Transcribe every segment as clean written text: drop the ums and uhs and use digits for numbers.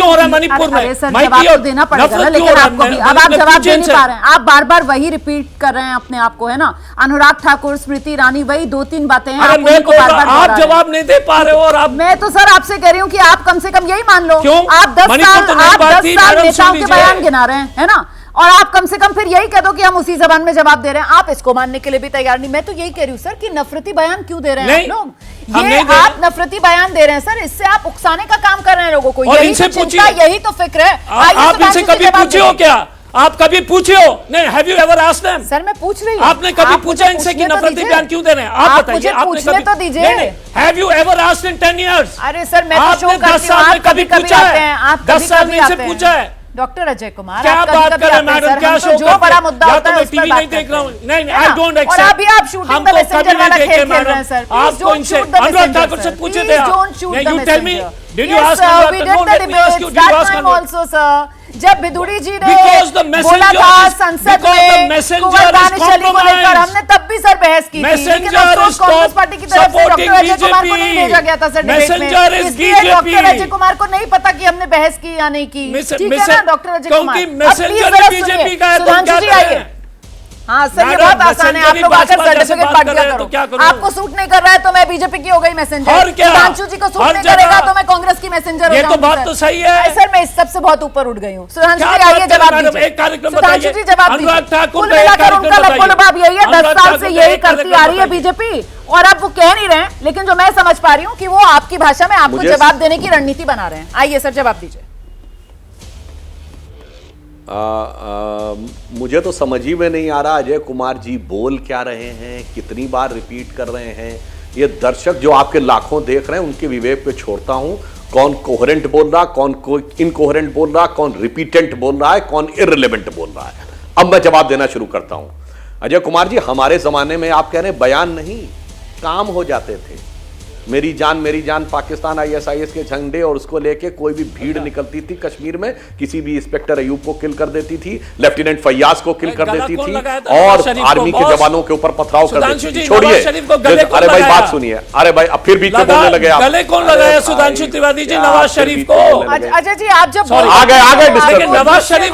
क्यों हो रहा है मणिपुर में? जवाब तो देना पड़ेगा, लेकिन आपको भी अब आप जवाब दे नहीं पा रहे हैं। आप बार बार वही रिपीट कर रहे हैं अपने आप को, है ना। अनुराग ठाकुर, स्मृति ईरानी, वही 2-3 बातें हैं, आप जवाब नहीं दे पा रहे हो। और आप, मैं तो सर आपसे कह रही हूँ कि आप कम से कम यही मान लो, क्यों? आप 10 साल नेताओं के बयान गिना रहे हैं, है ना, और आप कम से कम फिर यही कह दो कि हम उसी जबान में जवाब दे रहे हैं। आप इसको मानने के लिए भी तैयार नहीं। मैं तो यही कह रही हूँ सर कि नफरती बयान क्यों दे रहे हैं आप लोग? ये आप नफरती बयान दे रहे हैं सर, इससे आप उकसाने का काम कर रहे हैं लोगों को। यही तो चिंता, यही तो फिक्र है। आप इनसे कभी पूछे हो क्या? आप कभी पूछे हो? नहीं, have you ever asked them? Sir मैं पूछ रही हूँ, आपने कभी पूछा इनसे कि नफरती बयान क्यों दे रहे हैं? आप बताइए, आपने कभी तो दीजिए। Have you ever asked in 10 years? अरे सर मैं तो शो करती हूं, आप कभी पूछा है? आप 10 साल में से पूछा है? डॉक्टर अजय कुमार, क्या बात कर रहे हैं मैडम? क्या शो जो बड़ा मुद्दा होता है मैं टीवी नहीं देख रहा हूं। नहीं, आई डोंट एक्सेप्ट। और अभी आप शूटिंग द मैसेंजर वाला खेल खेल रहे हैं सर। आपको इनसे अनुराग ठाकुर से पूछे थे आप? You tell me, did you ask also sir? जब बिदुड़ी जी ने बोला था संसद में कुंवर दानिश अली को लेकर, हमने तब भी सर बहस की थी, लेकिन कांग्रेस पार्टी की तरफ से डॉक्टर अजय कुमार को नहीं भेजा गया था सर डिबेट में, इसलिए डॉक्टर अजय कुमार को नहीं पता कि हमने बहस की या नहीं की। ठीक है ना डॉक्टर अजय कुमार? सुधांशु जी आइए। हाँ सर, ये बहुत आसान है, आप लोग आकर सर्टिफिकेट बांट दिया करो। आपको सूट नहीं कर रहा है तो मैं बीजेपी की हो गई मैसेंजर, और क्या? सुधांशु जी को सूट नहीं करेगा तो मैं कांग्रेस की मैसेंजर हो जाऊंगी। ये तो बात तो सही है सर, मैं इस सबसे बहुत ऊपर उठ गई हूँ। सुधांशु जी आइए, जवाब दीजिए। सुधांशु जी जवाब दीजिए। कुल मिलाकर उनका लबोलबाब यही है, 10 साल से यही करती आ रही है बीजेपी, और अब वो कह नहीं रहे हैं, लेकिन जो मैं समझ पा रही हूँ कि वो आपकी भाषा में आपको जवाब देने की रणनीति बना रहे हैं। आइए सर, जवाब दीजिए। मुझे तो समझ ही में नहीं आ रहा अजय कुमार जी बोल क्या रहे हैं, कितनी बार रिपीट कर रहे हैं। ये दर्शक जो आपके लाखों देख रहे हैं उनके विवेक पे छोड़ता हूं, कौन कोहेरेंट बोल रहा, कौन इनकोहेरेंट बोल रहा, कौन रिपीटेंट बोल रहा है, कौन इररिलेवेंट बोल रहा है। अब मैं जवाब देना शुरू करता हूं। अजय कुमार जी, हमारे जमाने में आप कह रहे हैं बयान नहीं, काम हो जाते थे। मेरी जान पाकिस्तान ISIS के झंडे और उसको लेके कोई भी भीड़ निकलती थी कश्मीर में, किसी भी इंस्पेक्टर अयूब को किल कर देती थी, लेफ्टिनेंट फैयाज को किल कर देती थी, और आर्मी के जवानों के ऊपर पथराव कर देती थी। छोड़िए, अरे भाई बात सुनिए, अरे भाई अब फिर बीच में बोलने लगे आप। गले कौन लगाया सुधांशु त्रिवेदी जी नवाज शरीफ को? अजय जी आप जब आ गए नवाज शरीफ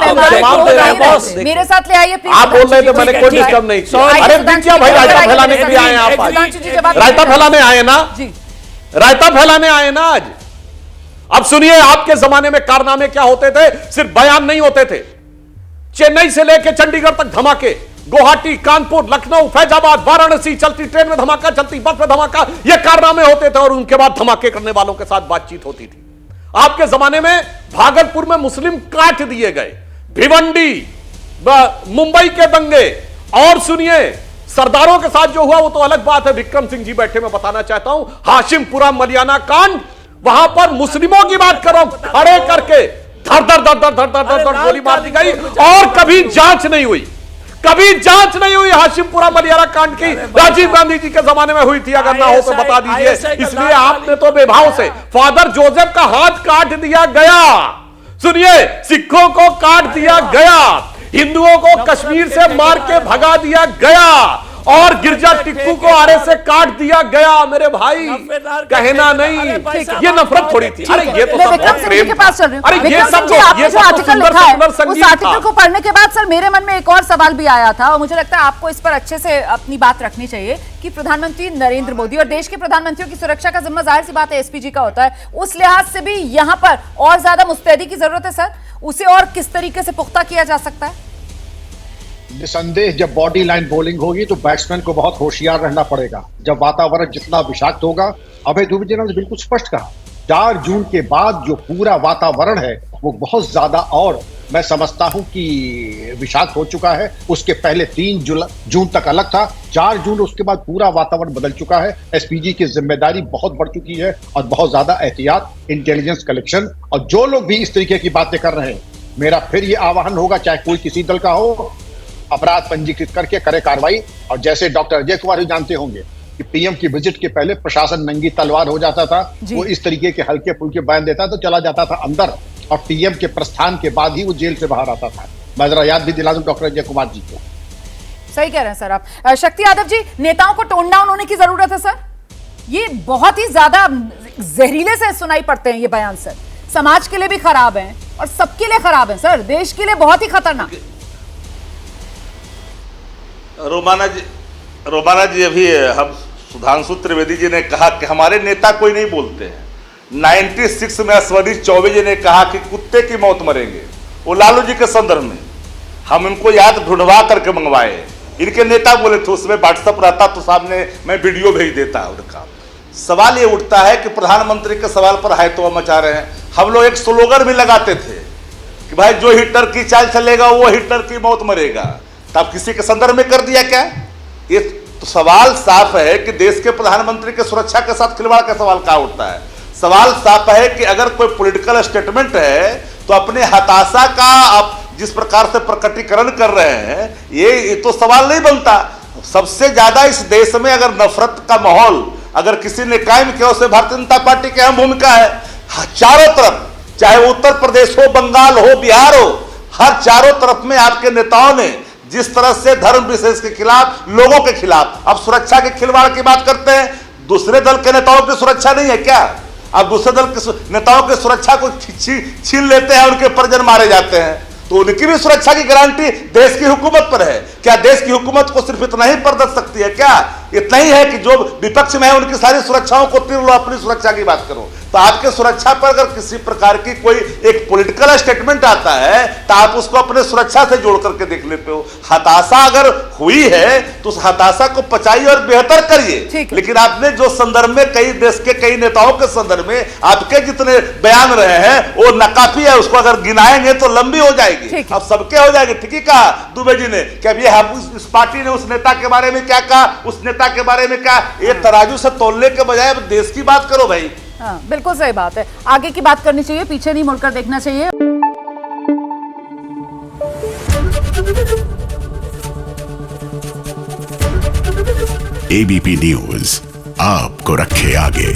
मेरे साथ ले आइए। आप बोल रहे थे, मैंने कोई डिस्टर्ब नहीं किया। अरे क्या भाई, रायता फैलाने के लिए आए आप? रायता फैलाने आए ना, रायता फैलाने आए ना आज। अब सुनिए, आपके जमाने में कारनामे क्या होते थे? सिर्फ बयान नहीं होते थे, चेन्नई से लेकर चंडीगढ़ तक धमाके, गुवाहाटी, कानपुर, लखनऊ, फैजाबाद, वाराणसी, चलती ट्रेन में धमाका, चलती बस में धमाका, ये कारनामे होते थे, और उनके बाद धमाके करने वालों के साथ बातचीत होती थी। आपके जमाने में भागलपुर में मुस्लिम काट दिए गए, भिवंडी, मुंबई के दंगे, और सुनिए सरदारों के साथ जो हुआ वो तो अलग बात है। विक्रम सिंह जी बैठे, मैं बताना चाहता हूं, हाशिमपुरा मलियाना कांड, वहां पर मुस्लिमों की बात कर रहा हूं, खड़े करके धर धर गोली मार दी गई, और कभी जांच नहीं हुई, कभी जांच नहीं हुई हाशिमपुरा मलियाना कांड की। राजीव गांधी जी के जमाने में हुई थी, अगर ना हो तो बता दीजिए। इसलिए आपने तो बेभाव से फादर जोसेफ का हाथ काट दिया गया। सुनिए, सिखों को काट दिया गया, हिंदुओं को कश्मीर से मार के भगा दिया गया, और गिरजा टिक्कू को आरे से काट दिया गया। मेरे भाई, कहना नहीं, ये नफरत थोड़ी थी। अरे ये तो विक्रम सिंह जी के पास चल रही हूं। अरे ये सब आपने जो आर्टिकल लिखा है, उस आर्टिकल को पढ़ने के बाद सर मेरे मन में एक और सवाल भी आया था, और मुझे लगता है आपको इस पर अच्छे से अपनी बात रखनी चाहिए कि प्रधानमंत्री नरेंद्र मोदी और देश के प्रधानमंत्रियों की सुरक्षा का जिम्मा जाहिर सी बात है SPG का होता है। उस लिहाज से भी यहाँ पर और ज्यादा मुस्तैदी की जरूरत है सर, उसे और किस तरीके से पुख्ता किया जा सकता है? निसंदेह जब बॉडी लाइन बॉलिंग होगी तो बैट्समैन को बहुत होशियार रहना पड़ेगा। जब वातावरण जितना विषाक्त होगा, अभय दुबे जी ने बिल्कुल स्पष्ट कहा, 4 जून के बाद जो पूरा वातावरण है वो बहुत ज्यादा, और मैं समझता हूं कि विषाक्त हो चुका है। उसके पहले 3 जून तक अलग था, 4 जून उसके बाद पूरा वातावरण बदल चुका है। SPG की जिम्मेदारी बहुत बढ़ चुकी है, और बहुत ज्यादा एहतियात, इंटेलिजेंस कलेक्शन, और जो लोग भी इस तरीके की बातें कर रहे हैं, मेरा फिर ये आह्वान होगा, चाहे कोई किसी दल का हो, अपराध पंजीकृत करके करे कार्रवाई। और जैसे डॉक्टर अजय कुमार भी जानते होंगे कि PM की विजिट के पहले प्रशासन नंगी तलवार हो जाता था, वो इस तरीके के हल्के फुल्के बयान देता तो चला जाता था अंदर, और PM के प्रस्थान के बाद ही वो जेल से बाहर आता था। मैं जरा याद भी दिला दूं डॉक्टर अजय कुमार जी को। सही कह रहे हैं सर आप। शक्ति यादव जी, नेताओं को टोन डाउन होने की जरूरत है सर, ये बहुत ही ज्यादा जहरीले से सुनाई पड़ते हैं ये बयान सर। समाज के लिए भी खराब हैं और सबके लिए खराब है सर, देश के लिए बहुत ही खतरनाक। रोमाना जी अभी हम सुधांशु त्रिवेदी जी ने कहा कि हमारे नेता कोई नहीं बोलते हैं। 96 में अश्वनी चौबे जी ने कहा कि कुत्ते की मौत मरेंगे, वो लालू जी के संदर्भ में। हम इनको याद ढूंढवा करके मंगवाए, इनके नेता बोले थे, उसमें व्हाट्सएप रहता तो सामने मैं वीडियो भेज देता उनका। सवाल ये उठता है कि प्रधानमंत्री के सवाल पर हाय तो मचा रहे हैं। हम लोग एक स्लोगन भी लगाते थे कि भाई जो हिटलर की चाल चलेगा वो हिटलर की मौत मरेगा, तब किसी के संदर्भ में कर दिया क्या? ये तो सवाल साफ है कि देश के प्रधानमंत्री के सुरक्षा के साथ खिलवाड़ का सवाल कहाँ उठता है। सवाल साफ है कि अगर कोई पॉलिटिकल स्टेटमेंट है तो अपने हताशा का आप जिस प्रकार से प्रकटीकरण कर रहे हैं, ये तो सवाल नहीं बनता। सबसे ज्यादा इस देश में अगर नफरत का माहौल अगर किसी ने कायम किया, उससे भारतीय जनता पार्टी की अहम भूमिका है। चारों तरफ, चाहे वो उत्तर प्रदेश हो, बंगाल हो, बिहार हो, हर चारों तरफ में आपके नेताओं ने जिस तरह से धर्म विशेष के खिलाफ, लोगों के खिलाफ, अब सुरक्षा के खिलवाड़ की बात करते हैं। दूसरे दल के नेताओं की सुरक्षा नहीं है क्या? अब दूसरे दल के नेताओं की सुरक्षा को छीन लेते हैं, उनके परिजन मारे जाते हैं, तो उनकी भी सुरक्षा की गारंटी देश की हुकूमत पर है क्या? देश की हुकूमत को सिर्फ इतना ही बर्दाश्त सकती है क्या? इतना ही है कि जो विपक्ष में है उनकी सारी सुरक्षाओं को तीर लो, अपनी सुरक्षा की बात करो। तो आपके सुरक्षा पर अगर किसी प्रकार की कोई एक पॉलिटिकल स्टेटमेंट आता है तो आप उसको अपने सुरक्षा से जोड़ करके देख लेते हो। हताशा अगर हुई है तो उस हताशा को पचाइए और बेहतर करिए। लेकिन आपने जो संदर्भ में कई देश के कई नेताओं के संदर्भ में आपके जितने बयान रहे हैं वो नाकाफी है, उसको अगर गिनाएंगे तो लंबी हो जाएगी। अब सबके हो जाएगी। ठीक ही कहा दुबे जी ने कि अब ये इस पार्टी ने उस नेता के बारे में क्या कहा, उस नेता के बारे में क्या, ये तराजू से तोलने के बजाय अब देश की बात करो भाई। हाँ, बिल्कुल सही बात है। आगे की बात करनी चाहिए, पीछे नहीं मुड़कर देखना चाहिए। एबीपी न्यूज आपको रखे आगे।